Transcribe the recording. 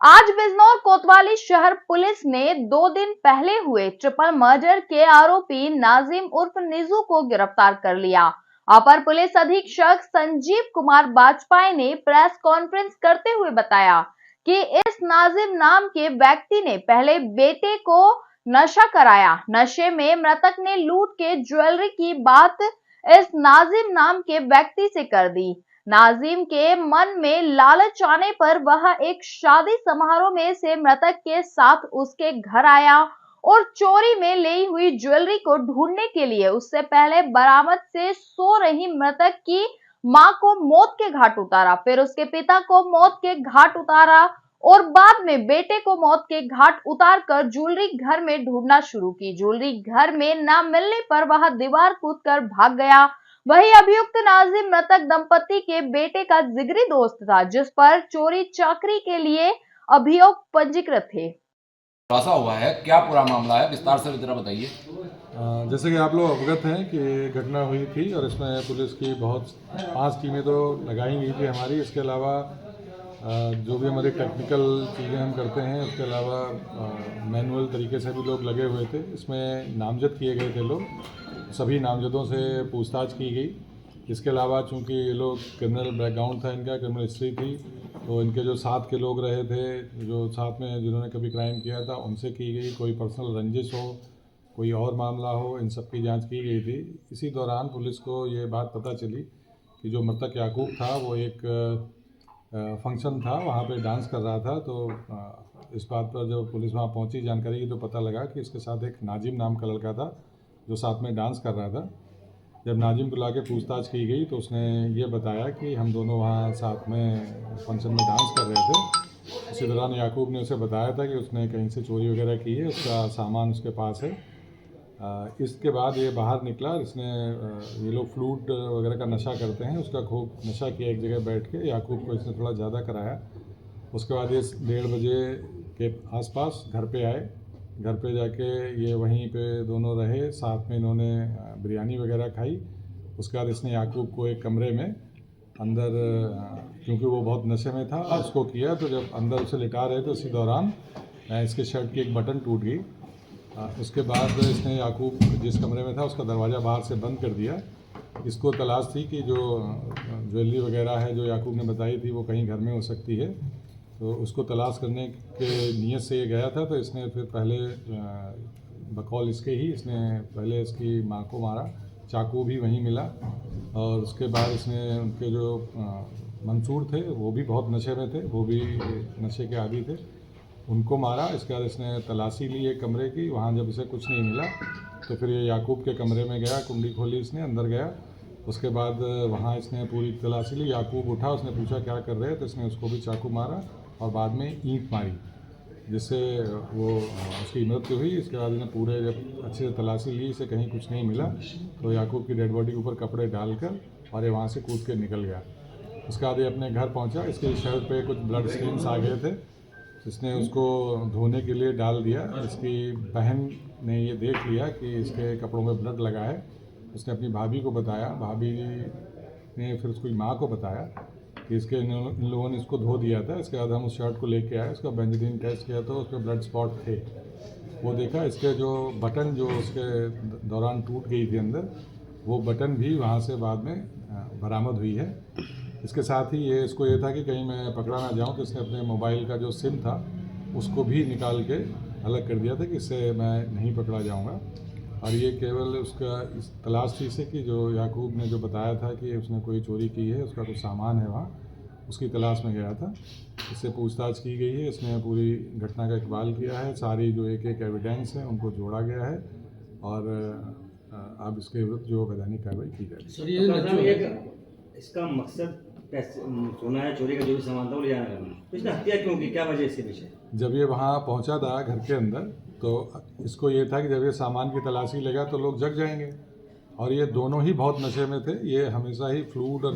आज बिजनौर कोतवाली शहर पुलिस ने 2 दिन पहले हुए ट्रिपल मर्डर के आरोपी नाजिम उर्फ निजू को गिरफ्तार कर लिया। अपर पुलिस अधीक्षक संजीव कुमार बाजपाई ने प्रेस कॉन्फ्रेंस करते हुए बताया कि इस नाजिम नाम के व्यक्ति ने पहले बेटे को नशा कराया। नशे में मृतक ने लूट के ज्वेलरी की बात इस नाजिम नाम के व्यक्ति से कर दी। नाजिम के मन में लालच आने पर वह एक शादी समारोह में से मृतक के साथ उसके घर आया और चोरी में ली हुई ज्वेलरी को ढूंढने के लिए उससे पहले बरामद से सो रही मृतक की मां को मौत के घाट उतारा, फिर उसके पिता को मौत के घाट उतारा और बाद में बेटे को मौत के घाट उतार कर ज्वेलरी घर में ढूंढना शुरू की। ज्वेलरी घर में न मिलने पर वह दीवार कूदकर भाग गया। वही अभियुक्त नाजिम मृतक दंपति के बेटे का जिगरी दोस्त था, जिस पर चोरी चाकरी के लिए अभियोग पंजीकृत थे। खुलासा हुआ है, क्या पूरा मामला है, विस्तार से जरा बताइए। जैसे कि आप लोग अवगत हैं कि घटना हुई थी और इसमें पुलिस की 5 टीमें तो लगाई गई थी हमारी। इसके अलावा जो भी हमारी टेक्निकल चीज़ें हम करते हैं, उसके अलावा मैनुअल तरीके से भी लोग लगे हुए थे। इसमें नामजद किए गए थे लोग, सभी नामजदों से पूछताछ की गई। इसके अलावा चूंकि ये लोग क्रिमिनल बैकग्राउंड था, इनका क्रिमिनल हिस्ट्री थी, तो इनके जो साथ के लोग रहे थे, जो साथ में जिन्होंने कभी क्राइम किया था, उनसे की गई। कोई पर्सनल रंजिश हो, कोई और मामला हो, इन सब की जांच की गई थी। इसी दौरान पुलिस को ये बात पता चली कि जो मृतक याकूब था वो एक फंक्शन था, वहाँ पे डांस कर रहा था। तो इस बात पर जब पुलिस वहाँ पहुँची जानकारी की, तो पता लगा कि इसके साथ एक नाजिम नाम का लड़का था जो साथ में डांस कर रहा था। जब नाजिम को लाके पूछताछ की गई तो उसने ये बताया कि हम दोनों वहाँ साथ में फंक्शन में डांस कर रहे थे। इसी दौरान याकूब ने उसे बताया था कि उसने कहीं से चोरी वगैरह की है, उसका सामान उसके पास है। इसके बाद ये बाहर निकला। इसने ये लोग फ्लूट वगैरह का नशा करते हैं, उसका खूब नशा किया एक जगह बैठ के। याकूब को इसने थोड़ा ज़्यादा कराया। उसके बाद ये 1:30 बजे के आसपास घर पे आए। घर पे जाके ये वहीं पे दोनों रहे, साथ में इन्होंने बिरयानी वगैरह खाई। उसके बाद इसने याकूब को एक कमरे में अंदर, क्योंकि वो बहुत नशे में था, उसको किया। तो जब अंदर उसे लिटा रहे थे, उसी दौरान इसके शर्ट की एक बटन टूट गई। उसके बाद इसने याकूब जिस कमरे में था उसका दरवाज़ा बाहर से बंद कर दिया। इसको तलाश थी कि जो ज्वेलरी वगैरह है जो याकूब ने बताई थी वो कहीं घर में हो सकती है, तो उसको तलाश करने के नीयत से ये गया था। तो इसने फिर पहले बकौल इसके ही इसने पहले इसकी मां को मारा। चाकू भी वहीं मिला। और उसके बाद इसने उनके जो मंसूर थे वो भी बहुत नशे में थे, वो भी नशे के आदी थे, उनको मारा। इसके बाद इसने तलाशी ली एक कमरे की। वहाँ जब इसे कुछ नहीं मिला तो फिर ये याकूब के कमरे में गया, कुंडी खोली, इसने अंदर गया। उसके बाद वहाँ इसने पूरी तलाशी ली। याकूब उठा, उसने पूछा क्या कर रहे हैं, तो इसने उसको भी चाकू मारा और बाद में ईंट मारी, जिससे वो उसकी मृत्यु हुई। इसके बाद इन्हें पूरे जब अच्छे से तलाशी ली, इसे कहीं कुछ नहीं मिला, तो याकूब की डेड बॉडी के ऊपर कपड़े डालकर और ये वहाँ से कूद के निकल गया। उसके बाद ये अपने घर पहुँचा। इसके शर्ट पे कुछ ब्लड स्टेन्स आ गए थे, इसने उसको धोने के लिए डाल दिया। इसकी बहन ने ये देख लिया कि इसके कपड़ों में ब्लड लगा है। उसने अपनी भाभी को बताया, भाभी ने फिर उसकी माँ को बताया कि इन लोगों ने इसको धो दिया था। इसके बाद हम उस शर्ट को लेके आए, उसका बेंजीन टेस्ट किया तो उस पर ब्लड स्पॉट थे। वो देखा, इसके जो बटन जो उसके दौरान टूट गई थी अंदर, वो बटन भी वहाँ से बाद में बरामद हुई है। इसके साथ ही इसको ये था कि कहीं मैं पकड़ा ना जाऊं, तो इसने अपने मोबाइल का जो सिम था उसको भी निकाल के अलग कर दिया था कि इससे मैं नहीं पकड़ा जाऊंगा। और ये केवल उसका इस तलाश थी से कि जो याकूब ने जो बताया था कि उसने कोई चोरी की है, उसका कुछ सामान है वहाँ, उसकी तलाश में गया था। इससे पूछताछ की गई है, इसने पूरी घटना का इकबाल किया है। सारी जो एक एविडेंस है उनको जोड़ा गया है और अब इसके विरुद्ध जो वैधानिक कार्रवाई की जाएगी। सर ये इसका मकसद सोना है, चोरी का जो भी सामान था वो ले जाना करना, तो इसने हत्या क्यों की, क्या वजह इसके पीछे? जब ये वहाँ पहुँचा था घर के अंदर, तो इसको ये था कि जब ये सामान की तलाशी लेगा तो लोग जग जाएंगे, और ये दोनों ही बहुत नशे में थे। ये हमेशा ही फ्लूट और